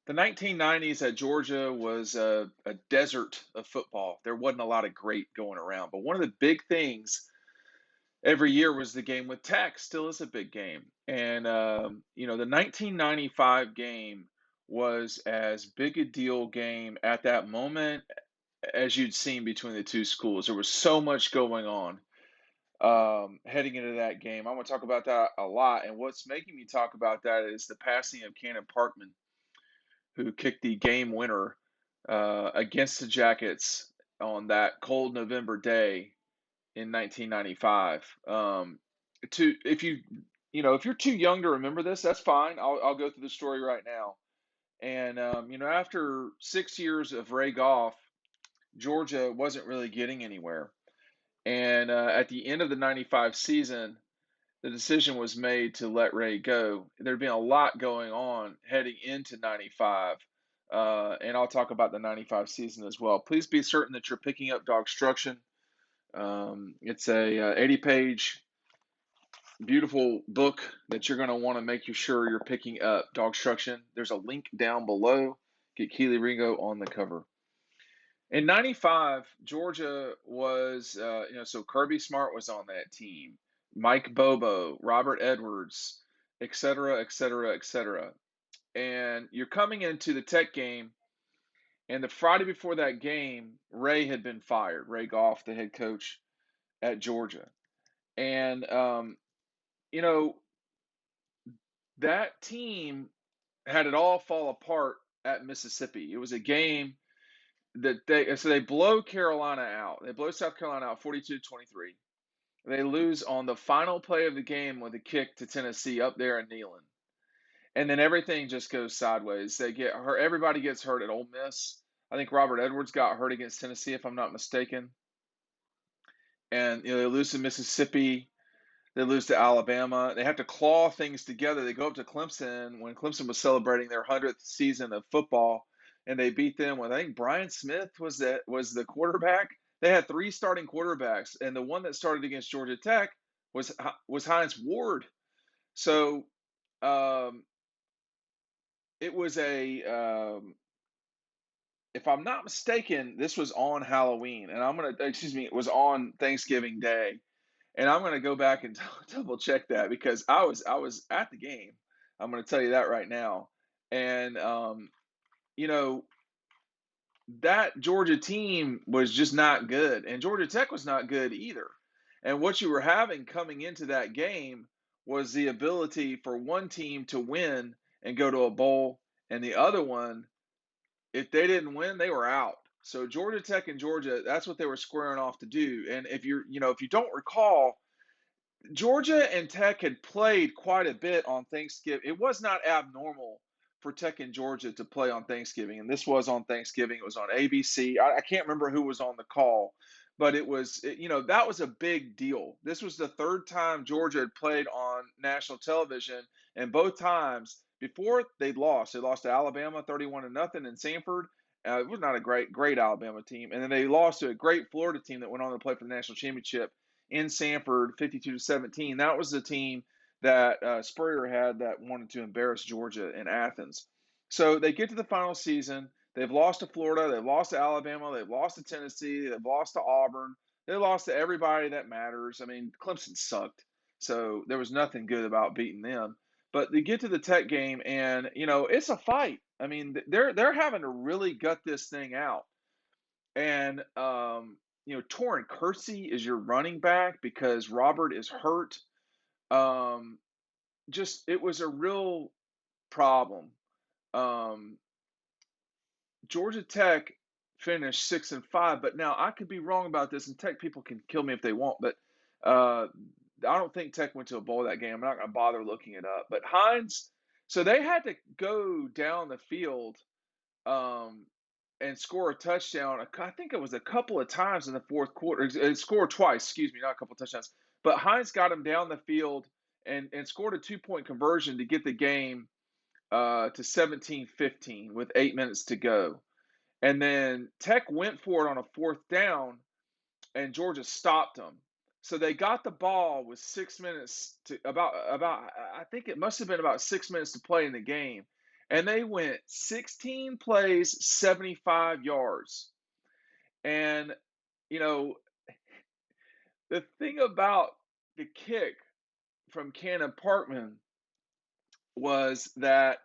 The 1990s at Georgia was a desert of football. There wasn't a lot of great going around. But one of the big things every year was the game with Tech. Still is a big game. And, the 1995 game was as big a deal game at that moment as you'd seen between the two schools. There was so much going on heading into that game. I'm going to talk about that a lot. And what's making me talk about that is the passing of Cannon Parkman, who kicked the game winner against the Jackets on that cold November day in 1995. To if you're too young to remember this, that's fine. I'll go through the story right now. And after 6 years of Ray Goff, Georgia wasn't really getting anywhere. And at the end of the '95 season, the decision was made to let Ray go. There'd been a lot going on heading into '95, and I'll talk about the '95 season as well. Please be certain that you're picking up DAWGSTRUCTION. It's a 80-page, beautiful book that you're going to want to make sure you're picking up. DAWGSTRUCTION. There's a link down below. Get Keely Ringo on the cover. In '95, Georgia was, so Kirby Smart was on that team, Mike Bobo, Robert Edwards, et cetera, et cetera, et cetera. And you're coming into the Tech game, and the Friday before that game, Ray had been fired, Ray Goff, the head coach at Georgia. And, you know, that team had it all fall apart at Mississippi. It was a game that they blow Carolina out. They blow South Carolina out 42-23. They lose on the final play of the game with a kick to Tennessee up there in Neyland. And then everything just goes sideways. They get hurt. Everybody gets hurt at Ole Miss. I think Robert Edwards got hurt against Tennessee, if I'm not mistaken. And they lose to Mississippi. They lose to Alabama. They have to claw things together. They go up to Clemson when Clemson was celebrating their 100th season of football, and they beat them with, I think Brian Smith was the quarterback. They had three starting quarterbacks, and the one that started against Georgia Tech was Heinz Ward. So um, it was if I'm not mistaken, this was on Halloween, and it was on Thanksgiving Day. And I'm going to go back and double check that because I was at the game. I'm going to tell you that right now. And you know that Georgia team was just not good, and Georgia Tech was not good either. And what you were having coming into that game was the ability for one team to win and go to a bowl, and the other one, if they didn't win, they were out. So Georgia Tech and Georgia, that's what they were squaring off to do. And if you don't recall, Georgia and Tech had played quite a bit on Thanksgiving. It was not abnormal for Tech and Georgia to play on Thanksgiving, and this was on Thanksgiving. It was on ABC. I can't remember who was on the call, but that was a big deal. This was the third time Georgia had played on national television, and both times before they'd lost. They lost to Alabama 31-0 in Sanford. It was not a great Alabama team, and then they lost to a great Florida team that went on to play for the national championship in Sanford, 52-17. That was the team that Spurrier had that wanted to embarrass Georgia in Athens. So they get to the final season. They've lost to Florida. They've lost to Alabama. They've lost to Tennessee. They've lost to Auburn. They lost to everybody that matters. I mean, Clemson sucked. So there was nothing good about beating them. But they get to the Tech game, and it's a fight. I mean, they're having to really gut this thing out. And Torrin Kersey is your running back because Robert is hurt. Um, just it was a real problem. Um, Georgia Tech finished 6-5, but now I could be wrong about this, and Tech people can kill me if they want, but I don't think Tech went to a bowl that game. I'm not going to bother looking it up. But Hines, so they had to go down the field um, and score a touchdown. I think it was a couple of times in the fourth quarter. It scored twice, excuse me, not a couple of touchdowns. But Hines got him down the field and scored a 2-point conversion to get the game to 17-15 with 8 minutes to go. And then Tech went for it on a fourth down, and Georgia stopped them. So they got the ball with 6 minutes to about I think it must have been about 6 minutes to play in the game, and they went 16 plays, 75 yards. And, you know, the thing about the kick from Cannon Parkman was that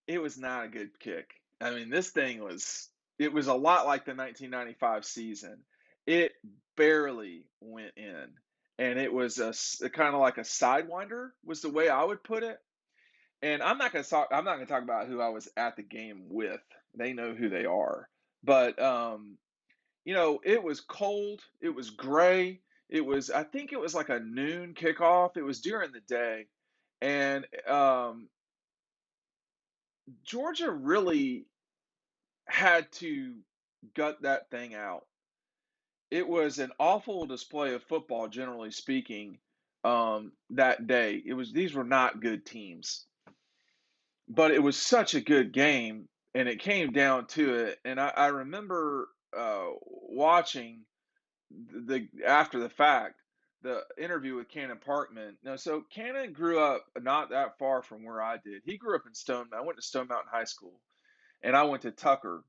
it was not a good kick. I mean, this thing was it was a lot like the 1995 season. It barely went in, and it was a kind of like a sidewinder was the way I would put it. And I'm not going to talk about who I was at the game with. They know who they are. But it was cold, it was gray. I think it was like a noon kickoff. It was during the day. And Georgia really had to gut that thing out. It was an awful display of football, generally speaking, that day. These were not good teams, but it was such a good game, and it came down to it. And I remember watching the after the fact the interview with Cannon Parkman. Now, so Cannon grew up not that far from where I did. He grew up in Stone. I went to Stone Mountain High School, and I went to Tucker.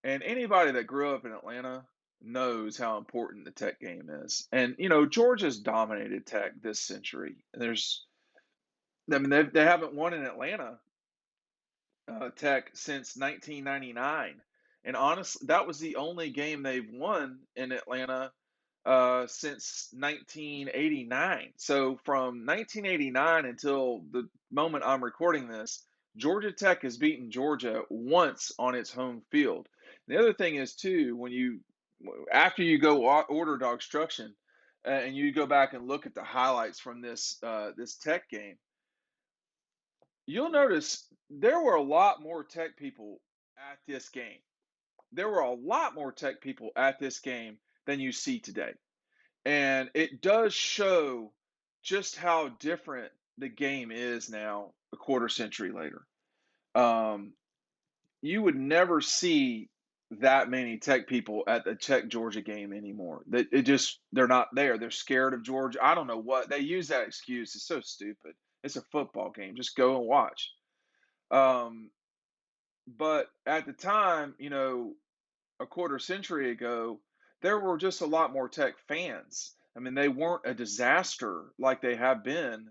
And anybody that grew up in Atlanta knows how important the Tech game is. And Georgia's dominated Tech this century. They haven't won in Atlanta Tech since 1999, and honestly, that was the only game they've won in Atlanta since 1989. So from 1989 until the moment I'm recording this, Georgia Tech has beaten Georgia once on its home field. The other thing is too, after you go order Dogstruction and you go back and look at the highlights from this Tech game, you'll notice there were a lot more Tech people at this game. There were a lot more Tech people at this game than you see today. And it does show just how different the game is now, a quarter century later. You would never see that many Tech people at the Tech Georgia game anymore. They're not there. They're scared of Georgia. I don't know what they use that excuse. It's so stupid. It's a football game. Just go and watch. Um, but at the time, a quarter century ago, there were just a lot more Tech fans. I mean, they weren't a disaster like they have been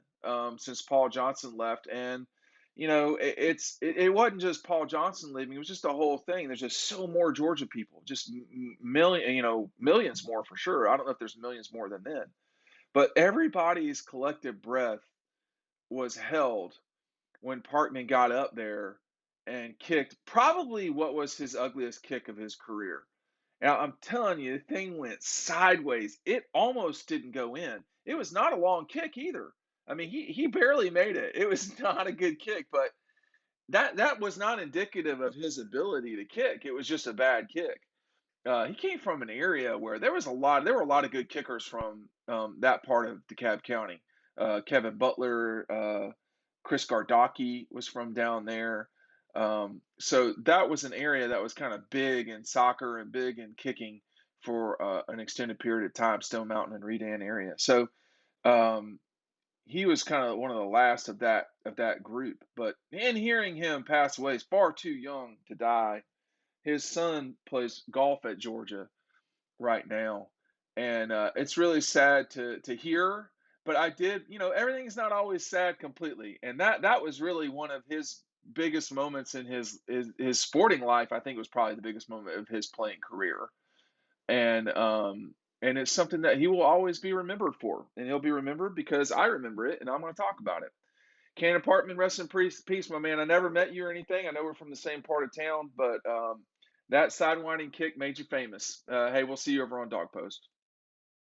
since Paul Johnson left. And it wasn't just Paul Johnson leaving; it was just the whole thing. There's just so more Georgia people, just millions more for sure. I don't know if there's millions more than then, but everybody's collective breath was held when Parkman got up there and kicked probably what was his ugliest kick of his career. Now, I'm telling you, the thing went sideways. It almost didn't go in. It was not a long kick either. I mean, he barely made it. It was not a good kick, but that was not indicative of his ability to kick. It was just a bad kick. He came from an area where there were a lot of good kickers from that part of DeKalb County. Kevin Butler, Chris Gardocki was from down there. So that was an area that was kind of big in soccer and big in kicking for an extended period of time, Stone Mountain and Redan area. So um, he was kind of one of the last of that group. But in hearing him pass away, he's far too young to die. His son plays golf at Georgia right now, and it's really sad to hear. But I did, everything's not always sad completely, and that was really one of his biggest moments in his sporting life. I think it was probably the biggest moment of his playing career, and it's something that he will always be remembered for, and he'll be remembered because I remember it, and I'm going to talk about it. Cannon Parkman, rest in peace, my man. I never met you or anything. I know we're from the same part of town, but that sidewinding kick made you famous. Hey, we'll see you over on Dog Post.